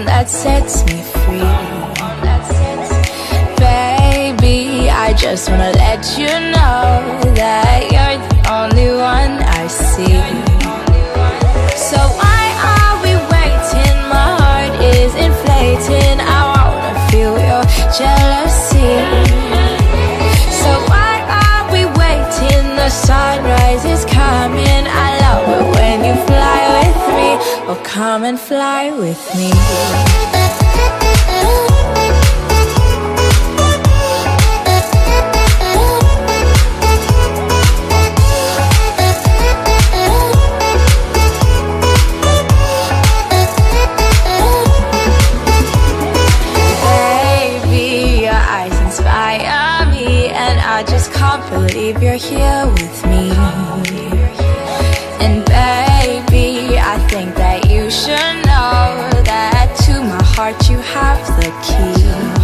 that sets me free. Baby, I just wanna let you know that you're the only one I see. So why are we waiting? My heart is inflating. I wanna feel your jealousy. So why are we waiting? The sunrise is coming. I love it when you fly with me. Oh, come and fly with me. I just can't believe you're here with me. And baby, I think that you should know that to my heart you have the key.